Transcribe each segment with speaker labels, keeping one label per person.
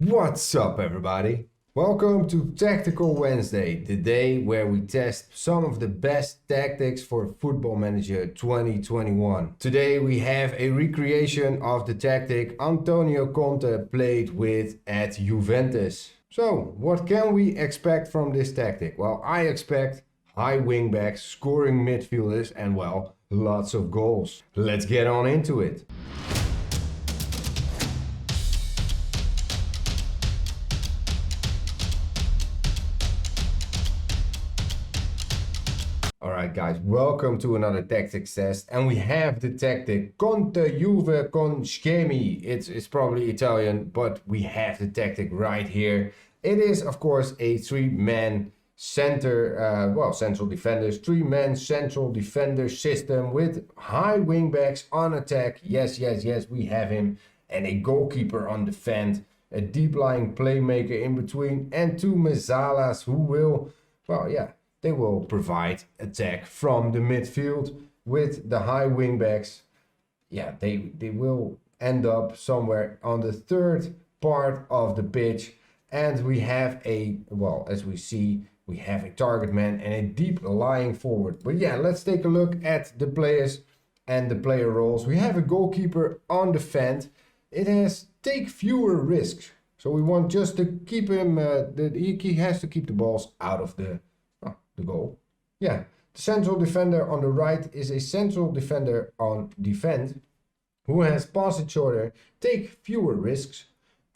Speaker 1: What's up, everybody? Welcome to Tactical Wednesday, the day where we test some of the best tactics for Football Manager 2021. Today we have a recreation of the tactic Antonio Conte played with at Juventus. So, what can we expect from this tactic? Well, I expect high wingbacks, scoring midfielders, and well, lots of goals. Let's get on into it. Alright guys, welcome to another tactics test, and we have the tactic 𝐦𝐤𝐤𝐿 con schemi. It's probably Italian, but we have the tactic right here. It is of course a three-man central defenders, three-man central defender system with high wingbacks on attack. Yes, we have him, and a goalkeeper on defend, a deep-lying playmaker in between, and two mezzalas who will, they will provide attack from the midfield with the high wingbacks. Yeah, they will end up somewhere on the third part of the pitch. And we have as we see, we have a target man and a deep lying forward. But yeah, let's take a look at the players and the player roles. We have a goalkeeper on defend. It has take fewer risks. So we want just to keep him, he has to keep the balls out of the goal. Yeah, the central defender on the right is a central defender on defend who has pass it shorter, take fewer risks,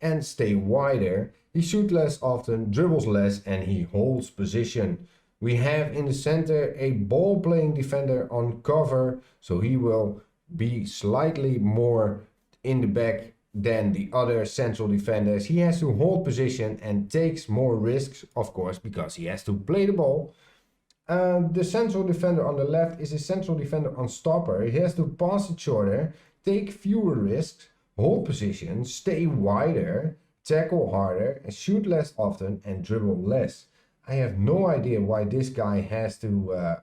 Speaker 1: and stay wider. He shoots less often, dribbles less, and he holds position. We have in the center a ball playing defender on cover, so he will be slightly more in the back than the other central defenders. He has to hold position and takes more risks, of course, because he has to play the ball. The central defender on the left is a central defender on stopper. He has to pass it shorter, take fewer risks, hold position, stay wider, tackle harder, and shoot less often and dribble less. I have no idea why this guy has to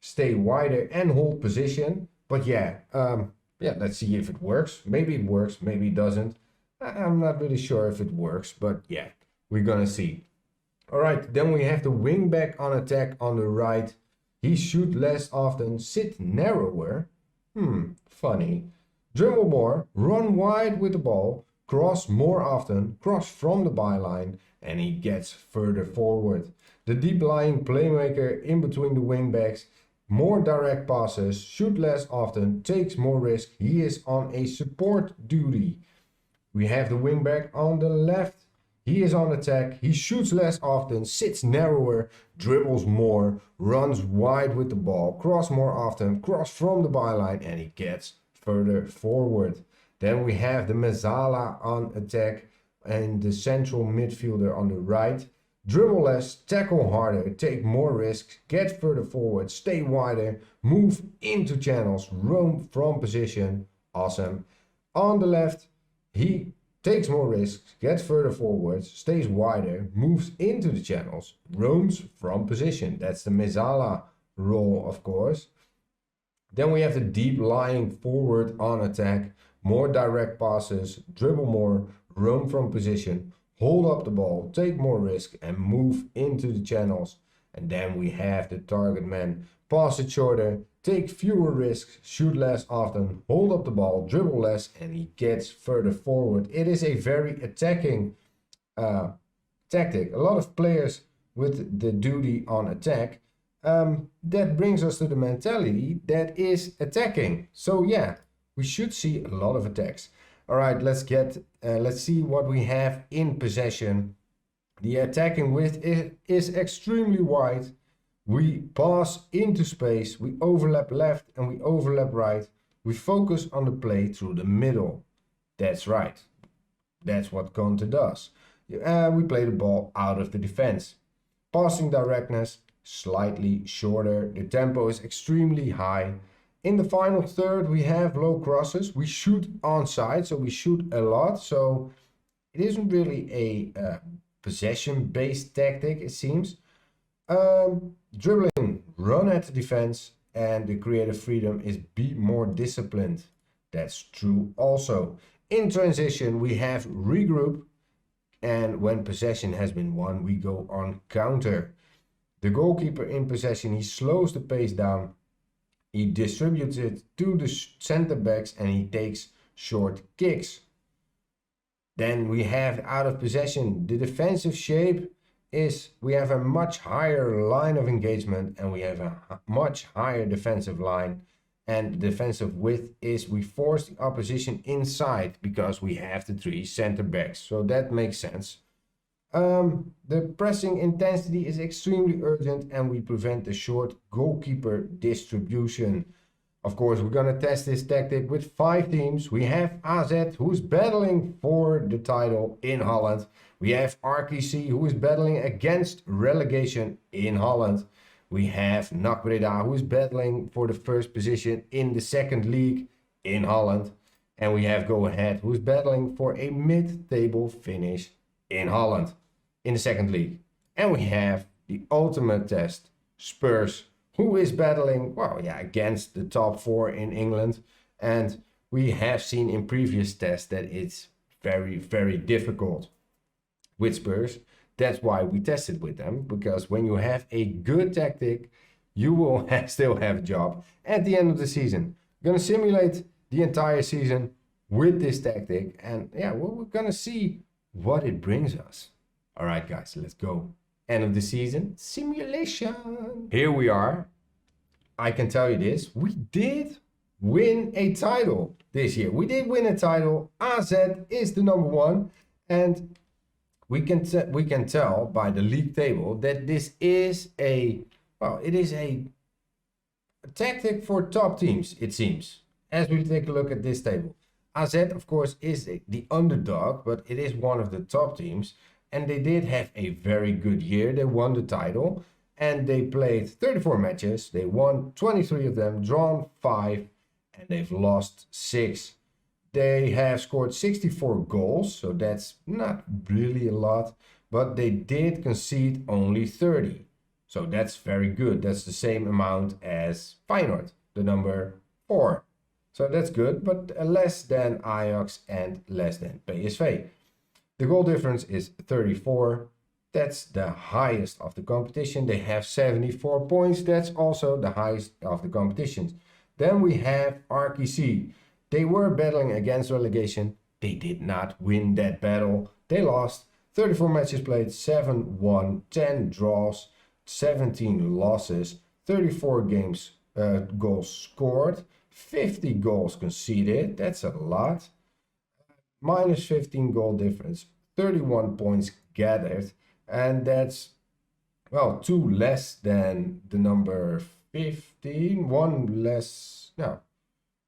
Speaker 1: stay wider and hold position, but let's see if it works. Maybe it works, maybe it doesn't. I'm not really sure if it works, but yeah, we're gonna see. Alright, then we have the wingback on attack on the right. He shoots less often, sit narrower. Funny. Dribble more, run wide with the ball, cross more often, cross from the byline, and he gets further forward. The deep-lying playmaker in between the wingbacks, more direct passes, shoot less often, takes more risk. He is on a support duty. We have the wingback on the left. He is on attack, he shoots less often, sits narrower, dribbles more, runs wide with the ball, cross more often, cross from the byline, and he gets further forward. Then we have the mezzala on attack and the central midfielder on the right. Dribble less, tackle harder, take more risks, get further forward, stay wider, move into channels, roam from position. Awesome. On the left, he takes more risks, gets further forwards, stays wider, moves into the channels, roams from position. That's the mezzala role, of course. Then we have the deep lying forward on attack, more direct passes, dribble more, roam from position, hold up the ball, take more risk, and move into the channels. And then we have the target man, pass it shorter, take fewer risks, shoot less often, hold up the ball, dribble less, and he gets further forward. It is a very attacking tactic. A lot of players with the duty on attack. That brings us to the mentality that is attacking. So yeah, we should see a lot of attacks. All right, let's see what we have in possession. The attacking width is extremely wide. We pass into space, we overlap left and we overlap right. We focus on the play through the middle. That's right. That's what Conte does. We play the ball out of the defense. Passing directness, slightly shorter. The tempo is extremely high. In the final third, we have low crosses. We shoot onside, so we shoot a lot. So it isn't really a possession-based tactic, it seems. Dribbling, run at the defense, and the creative freedom is be more disciplined. That's true also. In transition, we have regroup, And when possession has been won, we go on counter. The goalkeeper in possession, he slows the pace down. He distributes it to the center backs and he takes short kicks. Then we have out of possession. The defensive shape is we have a much higher line of engagement and we have a much higher defensive line. And the defensive width is we force the opposition inside because we have the 3 center backs. So that makes sense. The pressing intensity is extremely urgent and we prevent the short goalkeeper distribution. Of course, we're going to test this tactic with 5 teams. We have AZ, who's battling for the title in Holland. We have RKC, who is battling against relegation in Holland. We have NAC Breda, who is battling for the first position in the second league in Holland. And we have Go Ahead, who is battling for a mid-table finish in Holland in the second league. And we have the ultimate test, Spurs, who is battling, well, yeah, against the top 4 in England. And we have seen in previous tests that it's very, very difficult with Spurs. That's why we tested with them, because when you have a good tactic, you will still have a job at the end of the season. We're going to simulate the entire season with this tactic. And yeah, well, we're going to see what it brings us. All right, guys, let's go. End of the season simulation. Here we are. I can tell you this. We did win a title this year. We did win a title. AZ is the number 1. And we can tell by the league table that this is it is a tactic for top teams, it seems. As we take a look at this table. AZ, of course, is the underdog, but it is one of the top teams. And they did have a very good year. They won the title and they played 34 matches. They won 23 of them, drawn 5, and they've lost 6. They have scored 64 goals, so that's not really a lot, but they did concede only 30. So that's very good. That's the same amount as Feyenoord, the number 4. So that's good, but less than Ajax and less than PSV. The goal difference is 34. That's the highest of the competition. They have 74 points. That's also the highest of the competitions. Then we have RKC. They were battling against relegation. They did not win that battle. They lost 34 matches played, 7 won, 10 draws, 17 losses, 34 goals scored, 50 goals conceded. That's a lot. Minus 15 goal difference, 31 points gathered, and that's, well, 2 less than the number 15, 1 less, no,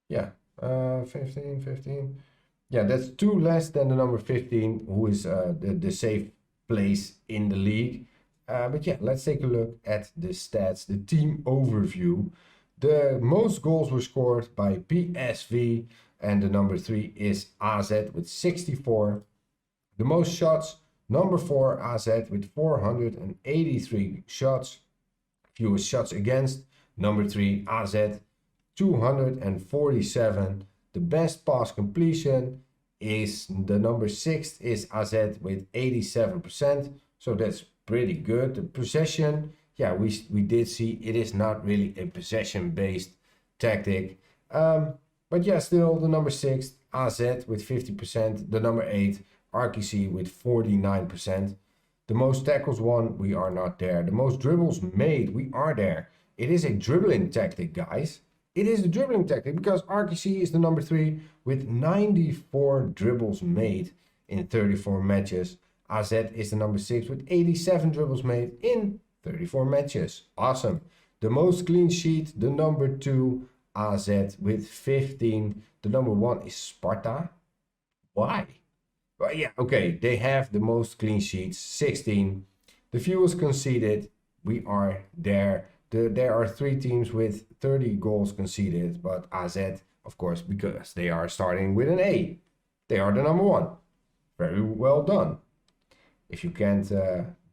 Speaker 1: yeah, 15, yeah, that's 2 less than the number 15, who is the safe place in the league. But yeah, let's take a look at the stats, the team overview. The most goals were scored by PSV, and the number 3 is AZ with 64. The most shots, number 4 AZ with 483 shots. Fewest shots against, number 3 AZ 247. The best pass completion is the number 6 is AZ with 87%. So that's pretty good. The possession, yeah, we did see it is not really a possession based tactic. But yeah, still the number 6, AZ with 50%. The number 8, RKC with 49%. The most tackles won, we are not there. The most dribbles made, we are there. It is a dribbling tactic, guys. It is a dribbling tactic because RKC is the number 3 with 94 dribbles made in 34 matches. AZ is the number 6 with 87 dribbles made in 34 matches. Awesome. The most clean sheet, the number 2, AZ with 15. The number 1 is Sparta. Why? Well, yeah, okay, they have the most clean sheets, 16. The fewest conceded, we are there. There are 3 teams with 30 goals conceded, but AZ, of course, because they are starting with an A. They are the number 1. Very well done. If you can't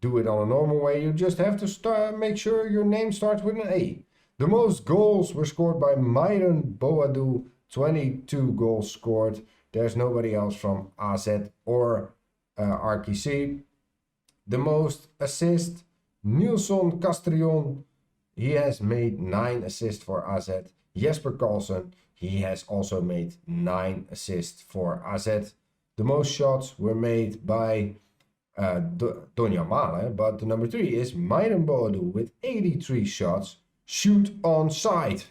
Speaker 1: do it on a normal way, you just have to make sure your name starts with an A. The most goals were scored by Myron Boadu, 22 goals scored. There's nobody else from AZ or RKC. The most assists, Nilsson Castrillon. He has made 9 assists for AZ. Jesper Karlsson, he has also made 9 assists for AZ. The most shots were made by Tonja Male, but the number 3 is Maiden Boadu with 83 shots. Shoot on sight.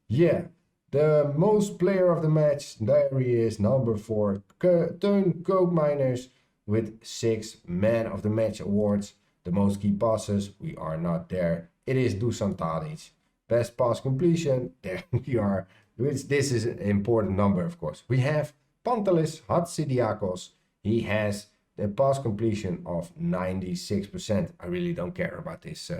Speaker 1: Yeah, the most player of the match, there he is, number 4, Teun Koopmeiners with 6 man of the match awards. The most key passes, we are not there. It is Dusan Tadic. Best pass completion, there we are. This is an important number, of course. We have Pantelis Hatzidiakos. He has the pass completion of 96%. I really don't care about this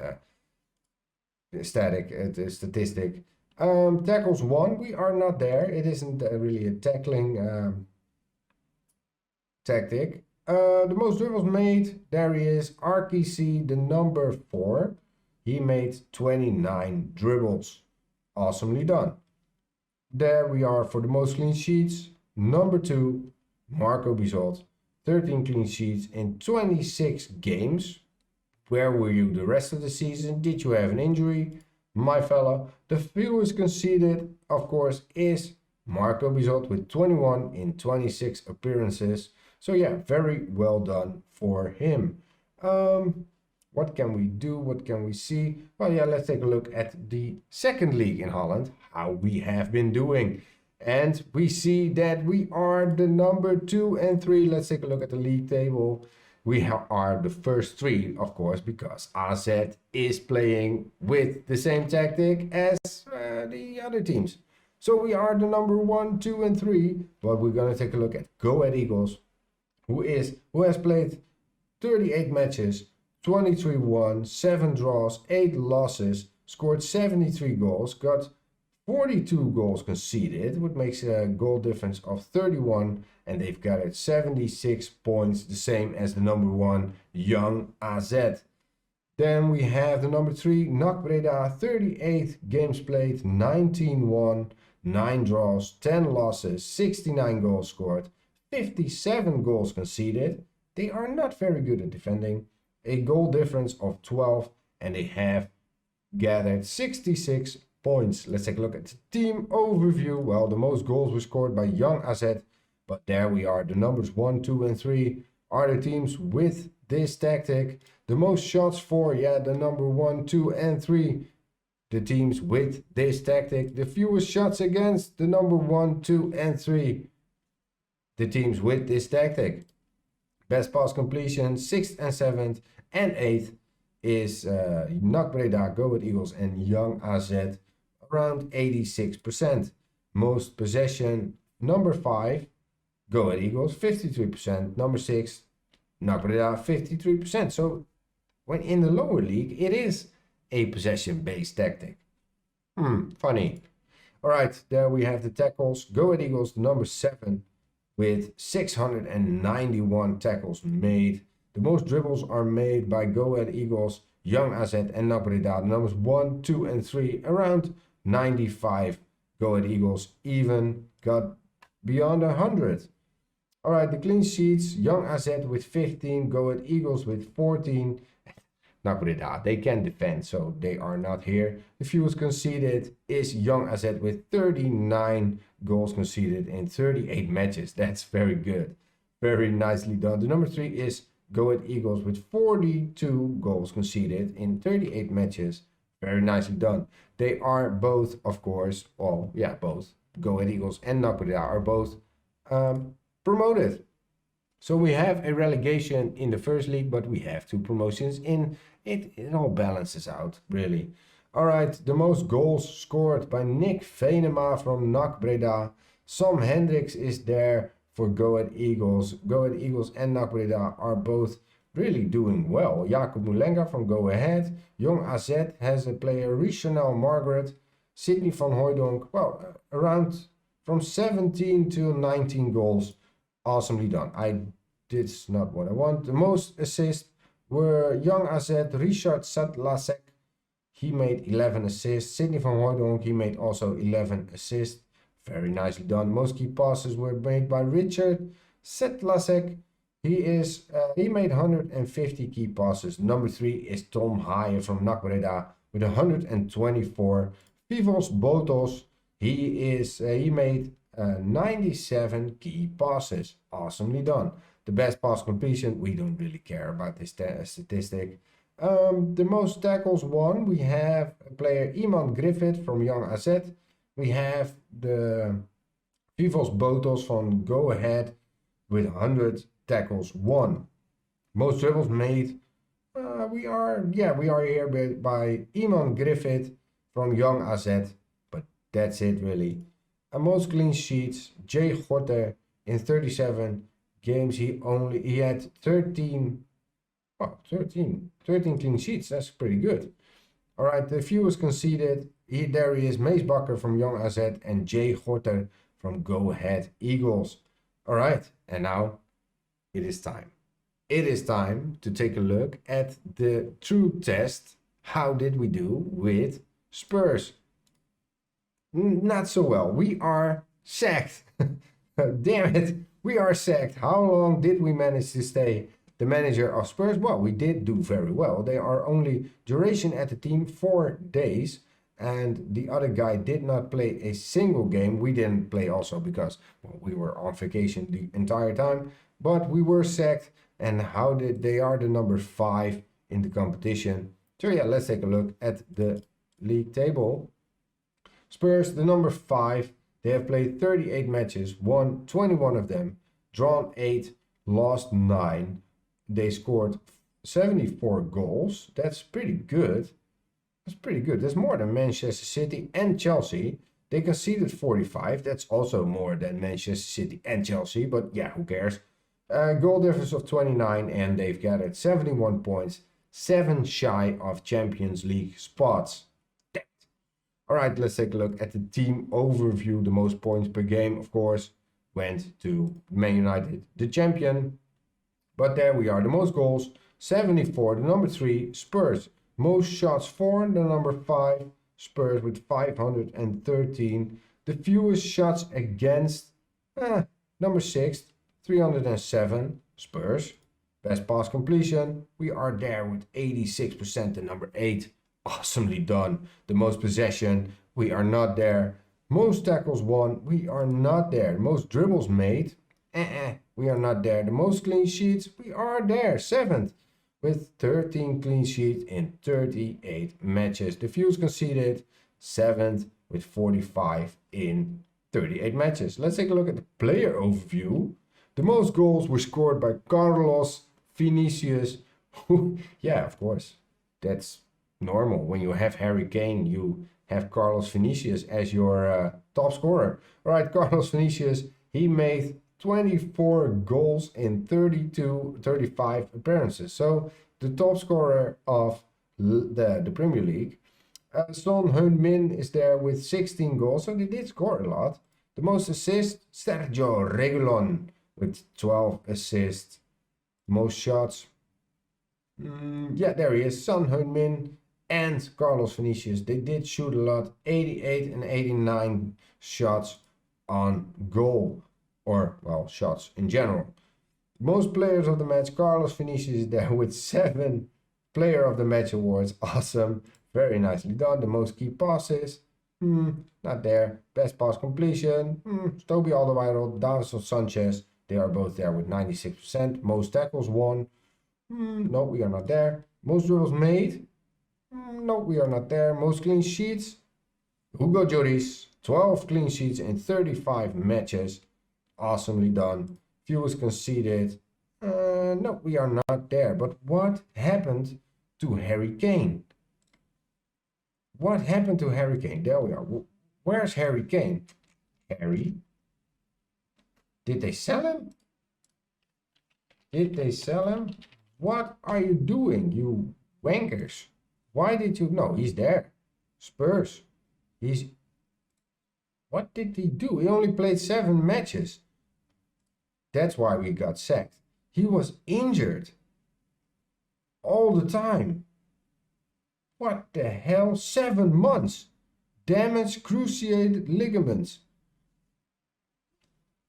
Speaker 1: statistic. Tackles won, we are not there. It isn't really a tackling tactic. The most dribbles made, there he is, RKC, the number 4. He made 29 dribbles. Awesomely done. There we are for the most clean sheets. Number 2, Marco Bizot, 13 clean sheets in 26 games. Where were you the rest of the season? Did you have an injury? My fella, the fewest conceded, of course, is Marco Bizot with 21 in 26 appearances. So yeah, very well done for him. What can we do? What can we see? Well, yeah, let's take a look at the second league in Holland, how we have been doing. And we see that we are the number 2 and 3. Let's take a look at the league table. We are the first 3, of course, because AZ is playing with the same tactic as the other teams. So we are the number 1, 2, and 3. But we're going to take a look at 𝐦𝐤𝐤𝐤, who has played 38 matches, 23 won, 7 draws, 8 losses, scored 73 goals, got 42 goals conceded, which makes a goal difference of 31, and they've got it 76 points, the same as the number 1, Young AZ. Then we have the number 3, NAC Breda, 38 games played, 19 won, 9 draws, 10 losses, 69 goals scored, 57 goals conceded. They are not very good at defending. A goal difference of 12, and they have gathered 66 points. Let's take a look at the team overview. Well, the most goals were scored by Young AZ, but there we are. The numbers 1, 2, and 3 are the teams with this tactic. The most shots for, yeah, the number 1, 2, and 3, the teams with this tactic. The fewest shots against, the number 1, 2, and 3, the teams with this tactic. Best pass completion, 6th and 7th and 8th is NAC Breda, 𝐦𝐤𝐤𝐤, and Young AZ, around 86%. Most possession, number 5, 𝐦𝐤𝐤𝐤, 53%. Number 6, NAC Breda, 53%. So when in the lower league, it is a possession-based tactic. Funny. All right, there we have the tackles. 𝐦𝐤𝐤𝐤, the number 7, with 691 tackles made. The most dribbles are made by 𝐦𝐤𝐤𝐤, Young AZ, and NAC Breda. The numbers 1, 2, and 3, around 95. 𝐦𝐤𝐤𝐤 even got beyond 100. All right, the clean sheets, Young AZ with 15, 𝐦𝐤𝐤𝐤 with 14. NAC Breda, they can defend, so they are not here. The fewest conceded is Young AZ with 39 goals conceded in 38 matches. That's very good. Very nicely done. The number 3 is 𝐦𝐤𝐤𝐤 with 42 goals conceded in 38 matches. Very nicely done. They are both, of course, well, yeah, both 𝐦𝐤𝐤𝐤 and NAC Breda are both promoted. So we have a relegation in the first league, but we have 2 promotions in it. It all balances out, really. All right, the most goals scored by Nick Venema from NAC Breda. Sam Hendricks is there for 𝐦𝐤𝐤𝐤. 𝐦𝐤𝐤𝐤 and NAC Breda are both really doing well. Jacob Moulenga from Go Ahead. Young AZ has a player, Richanel Margaret. Sidney van Hooijdonk, well, around from 17 to 19 goals. Awesomely done. That's not what I want. The most assists were Young AZ, Richard Sadlasek. He made 11 assists. Sidney van Hooijdonk, he made also 11 assists. Very nicely done. Most key passes were made by Richard Sadlasek. He made 150 key passes. Number 3 is Tom Haaien from NAC Breda with 124. Vivos Botos, he made 97 key passes. Awesomely done. The best pass completion, we don't really care about this statistic. The most tackles won, we have player Iman Griffith from 𝐥𝐤𝐬𝐷. We have the Vivos Botos from Go Ahead with 100 tackles won. Most dribbles made, we are here by Iman Griffith from 𝐥𝐤𝐬𝐷, but that's it really. And most clean sheets, 𝐥𝐢𝐤𝐞 in 37 games, he had 13 clean sheets. That's pretty good. All right, the fewest conceded, there he is, 𝐦𝐨𝐫𝐞 from 𝐥𝐤𝐬𝐷 and 𝐥𝐢𝐤𝐞 from Go Ahead Eagles. All right, and now it is time. It is time to take a look at the true test. How did we do with Spurs? Not so well. We are sacked. Damn it, we are sacked. How long did we manage to stay the manager of Spurs? Well, we did do very well. They are only duration at the team 4 days. And the other guy did not play a single game. We didn't play also because, well, we were on vacation the entire time. But we were sacked. And how did they are the number 5 in the competition. So yeah, let's take a look at the league table. Spurs, the number 5. They have played 38 matches, won 21 of them, drawn 8, lost 9. They scored 74 goals. That's pretty good. That's pretty good. That's more than Manchester City and Chelsea. They conceded 45. That's also more than Manchester City and Chelsea. But yeah, who cares? Goal difference of 29 and they've gathered 71 points. 7 shy of Champions League spots. All right, let's take a look at the team overview. The most points per game, of course, went to Man United, the champion. But there we are. The most goals, 74. The number 3, Spurs. Most shots for, the number 5, Spurs with 513. The fewest shots against, number 6, 307, Spurs. Best pass completion, we are there with 86%, the number 8. Awesomely done. The most possession, we are not there. Most tackles won, we are not there. Most dribbles made, we are not there. The most clean sheets, we are there, 7th. With 13 clean sheets in 38 matches. The fewest conceded, 7th with 45 in 38 matches. Let's take a look at the player overview. The most goals were scored by Carlos Vinicius. Yeah, of course. That's normal. When you have Harry Kane, you have Carlos Vinicius as your top scorer. All right, Carlos Vinicius, he made 24 goals in 35 appearances. So the top scorer of the Premier League. Son Heung-min is there with 16 goals. So they did score a lot. The most assists, Sergio Reguilón with 12 assists. Most shots. Yeah, there he is. Son Heung-min and Carlos Vinicius. They did shoot a lot. 88 and 89 shots on goal. Or, well, shots in general. Most players of the match, Carlos Vinicius is there with 7 player of the match awards. Awesome. Very nicely done. The most key passes, not there. Best pass completion, Toby Alderweireld, Davinson Sanchez. They are both there with 96%. Most tackles won. No, we are not there. Most dribbles made. No, we are not there. Most clean sheets, Hugo Lloris, 12 clean sheets in 35 matches. Awesomely done. Fewest conceded. No, we are not there. But what happened to Harry Kane? What happened to Harry Kane? There we are. Where's Harry Kane? Harry? Did they sell him? Did they sell him? What are you doing, you wankers? Why did you... No, he's there. Spurs. He's... What did he do? He only played 7 matches. That's why we got sacked. He was injured. All the time. What the hell? 7 months. Damaged cruciated ligaments.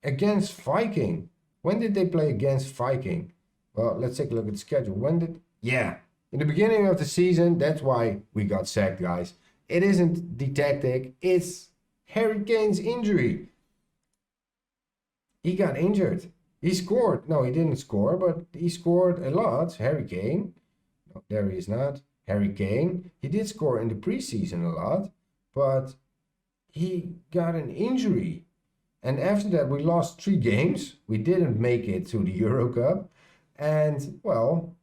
Speaker 1: Against Viking. When did they play against Viking? Well, let's take a look at the schedule. When did... Yeah, in the beginning of the season. That's why we got sacked, guys. It isn't the tactic. It's Harry Kane's injury. He got injured. He scored. No, he didn't score, but he scored a lot. Harry Kane. No, there he is not. Harry Kane. He did score in the preseason a lot, but he got an injury. And after that, we lost 3 games. We didn't make it to the Euro Cup. And, well,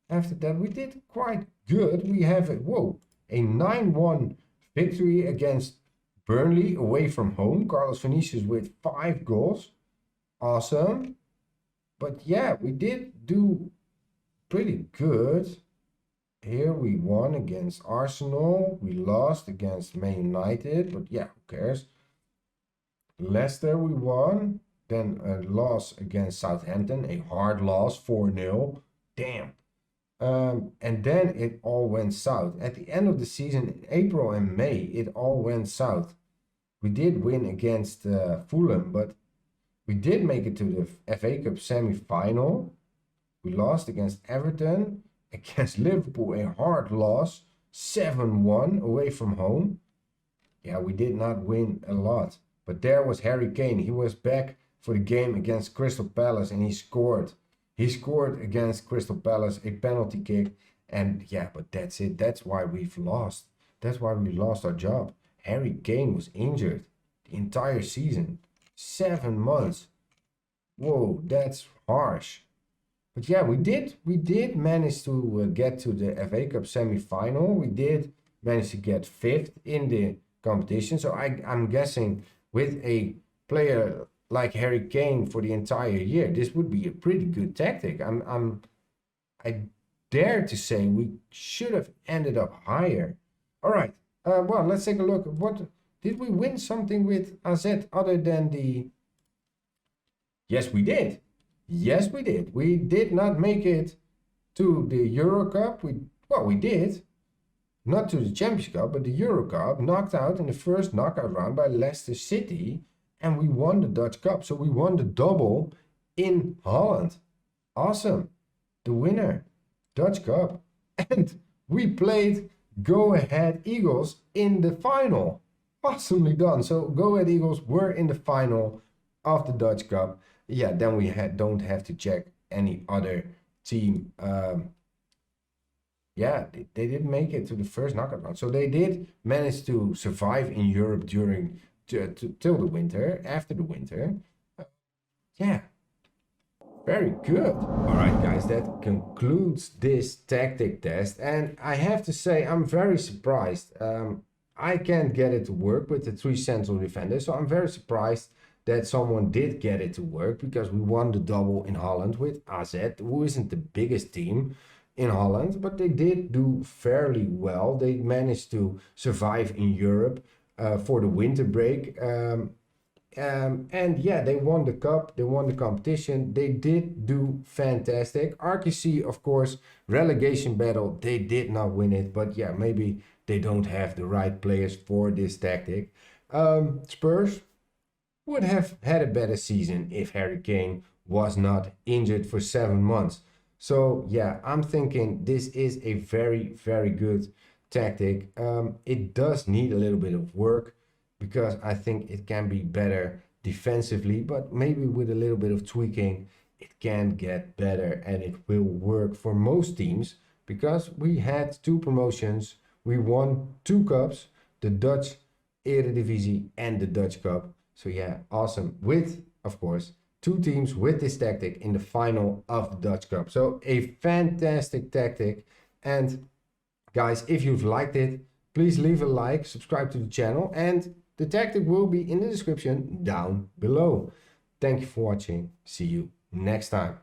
Speaker 1: after that, we did quite good. We have a 9-1 victory against Burnley away from home. Carlos Vinicius with 5 goals. Awesome. But yeah, we did do pretty good. Here we won against Arsenal. We lost against Man United. But yeah, who cares? Leicester we won. Then a loss against Southampton. A hard loss, 4-0. Damn. And then it all went south. At the end of the season, in April and May, it all went south. We did win against Fulham, but we did make it to the FA Cup semi-final. We lost against Everton, against Liverpool, a hard loss, 7-1 away from home. Yeah, we did not win a lot. But there was Harry Kane. He was back for the game against Crystal Palace and he scored. He scored against Crystal Palace a penalty kick. And yeah, but that's it. That's why we've lost. That's why we lost our job. Harry Kane was injured the entire season. 7 months. Whoa, that's harsh. But yeah, we did manage to get to the FA Cup semi-final. We did manage to get 5th in the competition. So I'm guessing with a player like Harry Kane for the entire year, this would be a pretty good tactic. I dare to say we should have ended up higher. All right. Well, let's take a look. What did we win something with AZ other than the... Yes, we did. Yes, we did. We did not make it to the Euro Cup. We did. Not to the Champions Cup, but the Euro Cup. Knocked out in the first knockout round by Leicester City. And we won the Dutch Cup. So we won the double in Holland. Awesome. The winner. Dutch Cup. And we played 𝐦𝐤𝐤 in the final. Awesomely done. So 𝐦𝐤𝐤 were in the final of the Dutch Cup. Yeah, then we don't have to check any other team. Yeah, they didn't make it to the first knockout round. So they did manage to survive in Europe during till the winter, after the winter. Yeah, very good. All right, guys, that concludes this tactic test. And I have to say, I'm very surprised. I can't get it to work with the 3 central defenders. So I'm very surprised that someone did get it to work, because we won the double in Holland with AZ, who isn't the biggest team in Holland, but they did do fairly well. They managed to survive in Europe for the winter break. And yeah, they won the cup, they won the competition, they did do fantastic. RKC, of course, relegation battle, they did not win it, but yeah, maybe they don't have the right players for this tactic. Spurs would have had a better season if Harry Kane was not injured for 7 months. So yeah, I'm thinking this is a very, very good tactic. It does need a little bit of work, because I think it can be better defensively, but maybe with a little bit of tweaking, it can get better and it will work for most teams, because we had 2 promotions. We won 2 cups, the Dutch Eredivisie and the Dutch Cup. So yeah, awesome. With, of course, 2 teams with this tactic in the final of the Dutch Cup. So a fantastic tactic. And guys, if you've liked it, please leave a like, subscribe to the channel, and the tactic will be in the description down below. Thank you for watching. See you next time.